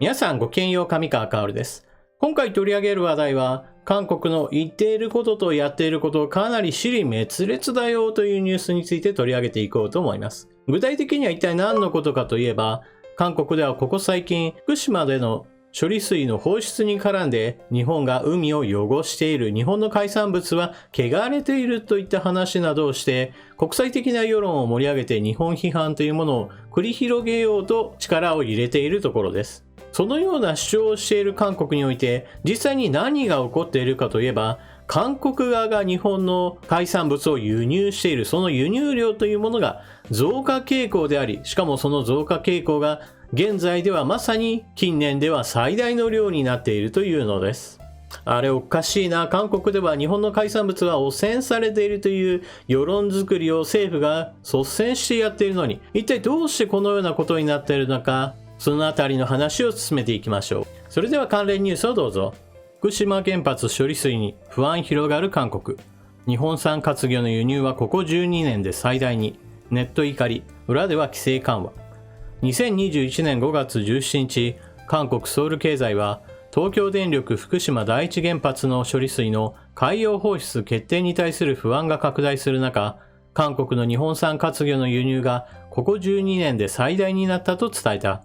皆さんごきげんよう、上川薫です。今回取り上げる話題は、韓国の言っていることとやっていることかなり支離滅裂だよというニュースについて取り上げていこうと思います。具体的には一体何のことかといえば、韓国ではここ最近、福島での処理水の放出に絡んで日本が海を汚している、日本の海産物は汚れているといった話などをして国際的な世論を盛り上げて日本批判というものを繰り広げようと力を入れているところです。そのような主張をしている韓国において実際に何が起こっているかといえば、韓国側が日本の海産物を輸入している、その輸入量というものが増加傾向であり、しかもその増加傾向が現在ではまさに近年では最大の量になっているというのです。あれおかしいな、韓国では日本の海産物は汚染されているという世論作りを政府が率先してやっているのに、一体どうしてこのようなことになっているのか、そのあたりの話を進めていきましょう。それでは関連ニュースをどうぞ。福島原発処理水に不安広がる韓国。日本産活魚の輸入はここ12年で最大に。ネット怒り、裏では規制緩和。2021年5月17日、韓国ソウル経済は東京電力福島第一原発の処理水の海洋放出決定に対する不安が拡大する中、韓国の日本産活魚の輸入がここ12年で最大になったと伝えた。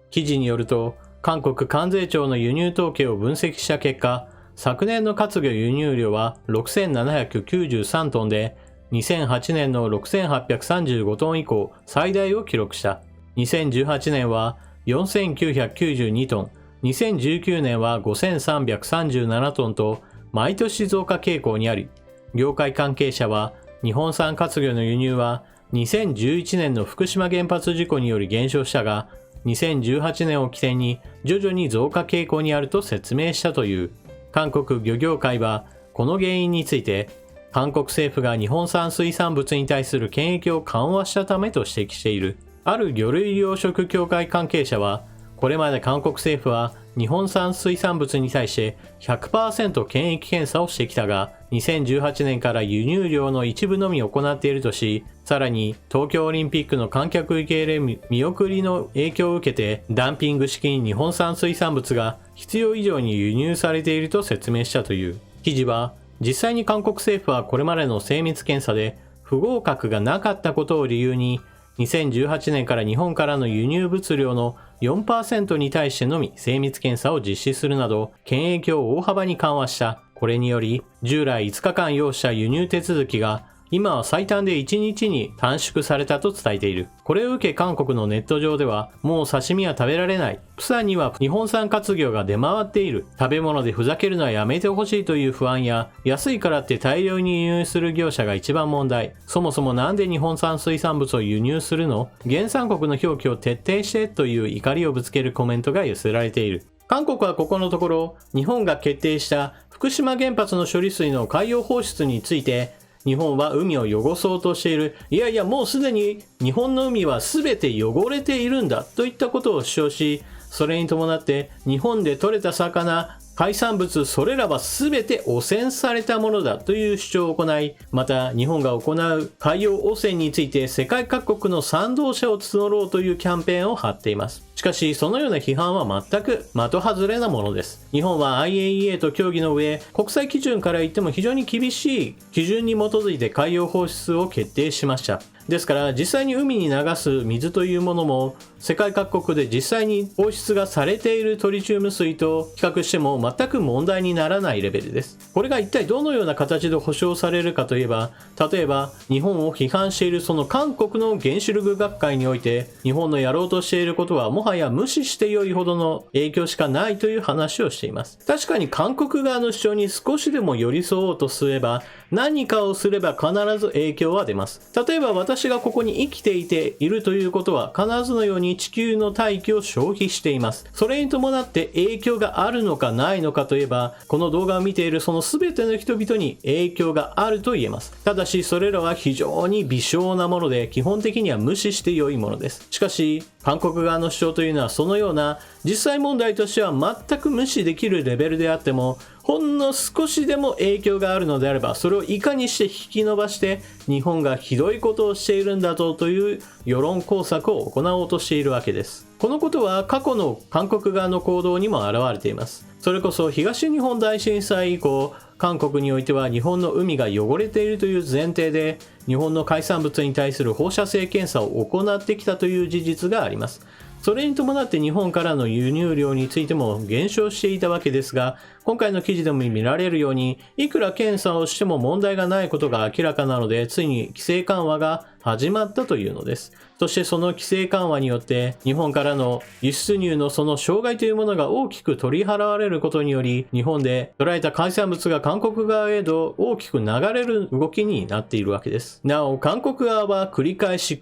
記事によると、韓国関税庁の輸入統計を分析した結果、昨年の活魚輸入量は6793トンで、2008年の6835トン以降最大を記録した。2018年は4992トン、2019年は5337トンと毎年増加傾向にあり、業界関係者は日本産活魚の輸入は2011年の福島原発事故により減少したが、2018年を起点に徐々に増加傾向にあると説明したという。韓国漁業界はこの原因について、韓国政府が日本産水産物に対する検疫を緩和したためと指摘している。ある魚類養殖協会関係者は、これまで韓国政府は日本産水産物に対して 100% 検疫検査をしてきたが、2018年から輸入量の一部のみ行っているとし、さらに東京オリンピックの観客受け入れ見送りの影響を受けて、ダンピング式に日本産水産物が必要以上に輸入されていると説明したという。記事は、実際に韓国政府はこれまでの精密検査で不合格がなかったことを理由に、2018年から日本からの輸入物量の 4% に対してのみ精密検査を実施するなど、検疫を大幅に緩和した。これにより、従来5日間要した輸入手続きが、今は最短で1日に短縮されたと伝えている。これを受け韓国のネット上では、もう刺身は食べられない。プサンには日本産活魚が出回っている。食べ物でふざけるのはやめてほしいという不安や、安いからって大量に輸入する業者が一番問題。そもそもなんで日本産水産物を輸入するの？原産国の表記を徹底してという怒りをぶつけるコメントが寄せられている。韓国はここのところ、日本が決定した福島原発の処理水の海洋放出について、日本は海を汚そうとしている。いやいや、もうすでに日本の海は全て汚れているんだといったことを主張し、それに伴って日本で採れた魚、海産物、それらは全て汚染されたものだという主張を行い、また日本が行う海洋汚染について世界各国の賛同者を募ろうというキャンペーンを張っています。しかし、そのような批判は全く的外れなものです。日本は IAEA と協議の上、国際基準から言っても非常に厳しい基準に基づいて海洋放出を決定しました。ですから実際に海に流す水というものも世界各国で実際に放出がされているトリチウム水と比較しても全く問題にならないレベルです。これが一体どのような形で保証されるかといえば、例えば日本を批判しているその韓国の原子力学会において、日本のやろうとしていることはもはや無視して良いほどの影響しかないという話をしています。確かに韓国側の主張に少しでも寄り添おうとすれば、何かをすれば必ず影響は出ます。例えば私がここに生きていているということは必ずのように地球の大気を消費しています。それに伴って影響があるのかないのかといえば、この動画を見ているその全ての人々に影響があると言えます。ただしそれらは非常に微小なもので基本的には無視して良いものです。しかし韓国側の主張というのはそのような実際問題としては全く無視できるレベルであっても、ほんの少しでも影響があるのであれば、それをいかにして引き伸ばして日本がひどいことをしているんだという世論工作を行おうとしているわけです。このことは過去の韓国側の行動にも表れています。それこそ東日本大震災以降、韓国においては日本の海が汚れているという前提で日本の海産物に対する放射性検査を行ってきたという事実があります。それに伴って日本からの輸入量についても減少していたわけですが、今回の記事でも見られるように、いくら検査をしても問題がないことが明らかなので、ついに規制緩和が始まったというのです。そしてその規制緩和によって、日本からの輸出入のその障害というものが大きく取り払われることにより、日本で捕らえた海産物が韓国側へと大きく流れる動きになっているわけです。なお、韓国側は繰り返し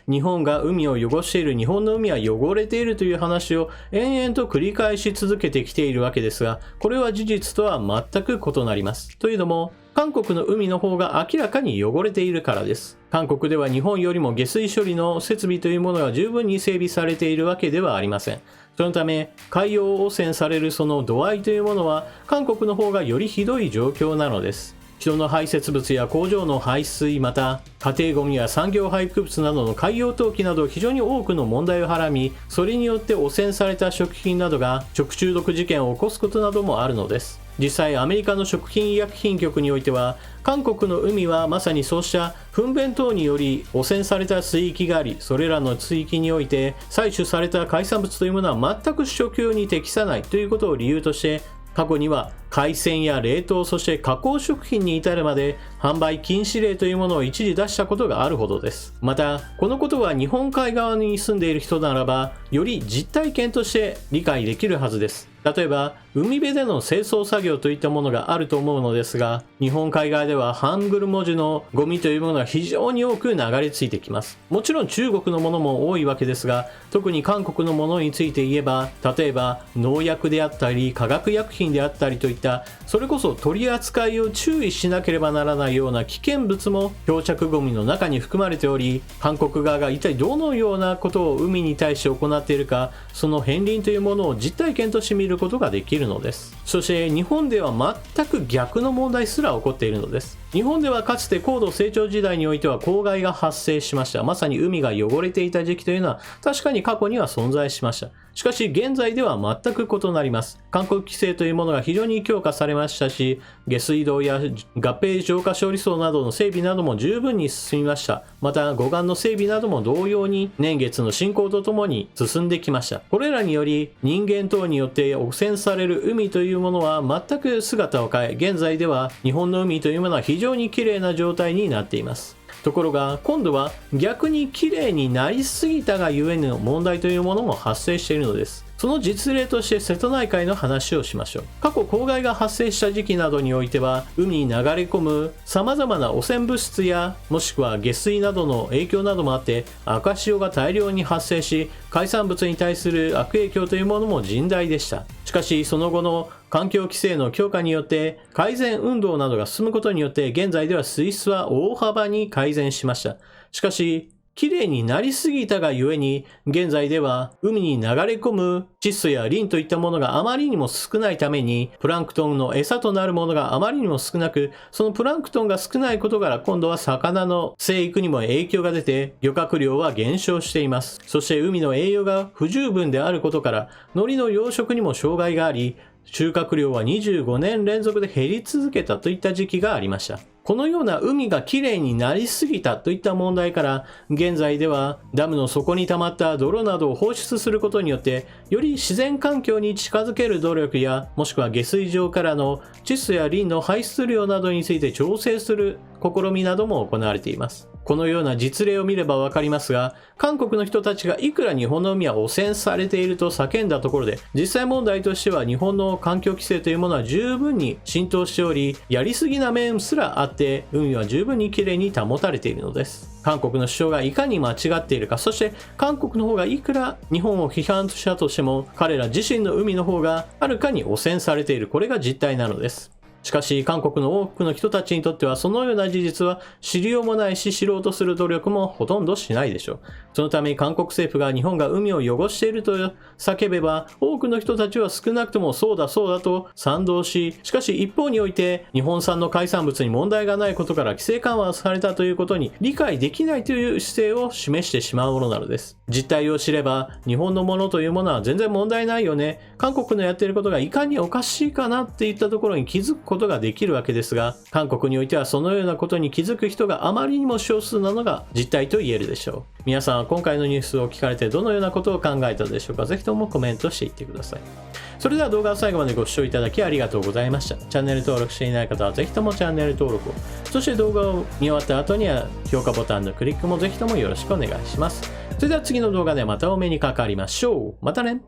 日本が海を汚している、日本の海は汚れているという話を延々と繰り返し続けてきているわけですが、これは事実とは全く異なります。というのも、韓国の海の方が明らかに汚れているからです。韓国では日本よりも下水処理の設備というものが十分に整備されているわけではありません。そのため、海洋汚染されるその度合いというものは、韓国の方がよりひどい状況なのです。人の排泄物や工場の排水、また家庭ゴミや産業廃棄物などの海洋投棄など非常に多くの問題をはらみ、それによって汚染された食品などが食中毒事件を起こすことなどもあるのです。実際アメリカの食品医薬品局においては、韓国の海はまさにそうした糞便等により汚染された水域があり、それらの水域において採取された海産物というものは全く食用に適さないということを理由として、過去には海鮮や冷凍、そして加工食品に至るまで販売禁止令というものを一時出したことがあるほどです。また、このことは日本海側に住んでいる人ならば、より実体験として理解できるはずです。例えば、海辺での清掃作業といったものがあると思うのですが、日本海側ではハングル文字のゴミというものが非常に多く流れ着いてきます。もちろん中国のものも多いわけですが、特に韓国のものについて言えば、例えば農薬であったり化学薬品であったりといった、それこそ取り扱いを注意しなければならないような危険物も漂着ゴミの中に含まれており、韓国側が一体どのようなことを海に対して行っているか、その片鱗というものを実体験として見ることができるのです。そして日本では全く逆の問題すら起こっているのです。日本ではかつて高度成長時代においては公害が発生しました。まさに海が汚れていた時期というのは確かに過去には存在しました。しかし現在では全く異なります。韓国規制というものが非常に強化されましたし、下水道や合併浄化処理層などの整備なども十分に進みました。また護岸の整備なども同様に年月の進行とともに進んできました。これらにより人間等によって汚染される海というものは全く姿を変え、現在では日本の海というものは非常に綺麗な状態になっています。ところが今度は逆に綺麗になりすぎたがゆえの問題というものも発生しているのです。その実例として瀬戸内海の話をしましょう。過去公害が発生した時期などにおいては、海に流れ込む様々な汚染物質やもしくは下水などの影響などもあって赤潮が大量に発生し、海産物に対する悪影響というものも甚大でした。しかしその後の環境規制の強化によって改善運動などが進むことによって現在では水質は大幅に改善しました。しかし綺麗になりすぎたがゆえに現在では海に流れ込む窒素やリンといったものがあまりにも少ないためにプランクトンの餌となるものがあまりにも少なく、そのプランクトンが少ないことから今度は魚の生育にも影響が出て漁獲量は減少しています。そして海の栄養が不十分であることから海苔の養殖にも障害があり、収穫量は25年連続で減り続けたといった時期がありました。このような海がきれいになりすぎたといった問題から、現在ではダムの底に溜まった泥などを放出することによって、より自然環境に近づける努力や、もしくは下水場からの窒素やリンの排出量などについて調整する試みなども行われています。このような実例を見ればわかりますが、韓国の人たちがいくら日本の海は汚染されていると叫んだところで、実際問題としては日本の環境規制というものは十分に浸透しており、やりすぎな面すらあって、海は十分にきれいに保たれているのです。韓国の主張がいかに間違っているか、そして韓国の方がいくら日本を批判したとしても、彼ら自身の海の方がはるかに汚染されている、これが実態なのです。しかし、韓国の多くの人たちにとってはそのような事実は知りようもないし、知ろうとする努力もほとんどしないでしょう。そのため韓国政府が日本が海を汚していると叫べば、多くの人たちは少なくともそうだそうだと賛同し、しかし一方において日本産の海産物に問題がないことから規制緩和されたということに理解できないという姿勢を示してしまうものなのです。実態を知れば、日本のものというものは全然問題ないよね。韓国のやっていることがいかにおかしいかなっていったところに気づくことができるわけですが、韓国においてはそのようなことに気づく人があまりにも少数なのが実態と言えるでしょう。皆さんは今回のニュースを聞かれてどのようなことを考えたでしょうか。ぜひともコメントしていってください。それでは動画を最後までご視聴いただきありがとうございました。チャンネル登録していない方はぜひともチャンネル登録を。そして動画を見終わった後には評価ボタンのクリックもぜひともよろしくお願いします。それでは次の動画でまたお目にかかりましょう。またね。